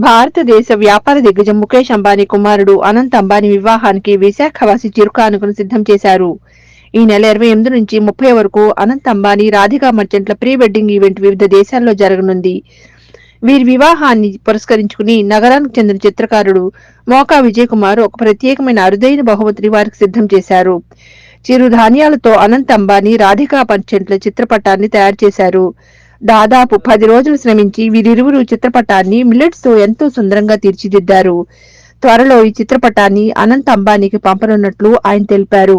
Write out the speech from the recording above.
భారతదేశ వ్యాపార దిగ్గజం ముఖేష్ అంబానీ కుమారుడు అనంత్ అంబానీ వివాహానికి విశాఖవాసి చిరుకానుకను సిద్ధం చేశారు. ఈ నెల 28 నుంచి 30 వరకు అనంత్ అంబానీ, రాధికా మర్చెంట్ల ప్రీ వెడ్డింగ్ ఈవెంట్ వివిధ దేశాల్లో జరగనుంది. వీరి వివాహాన్ని పురస్కరించుకుని నగరానికి చెందిన చిత్రకారుడు మోకా విజయ్ కుమార్ ఒక ప్రత్యేకమైన అరుదైన బహుమతిని వారికి సిద్ధం చేశారు. చిరుధాన్యాలతో అనంత్ అంబానీ, రాధికా మర్చెంట్ల చిత్రపటాన్ని తయారు చేశారు. దాదాపు 10 రోజులు శ్రమించి వీరిరువురు చిత్రపటాన్ని మిల్లెట్స్ తో ఎంతో సుందరంగా తీర్చిదిద్దారు. త్వరలో ఈ చిత్రపటాన్ని అనంత్ అంబానీకి పంపనున్నట్లు ఆయన తెలిపారు.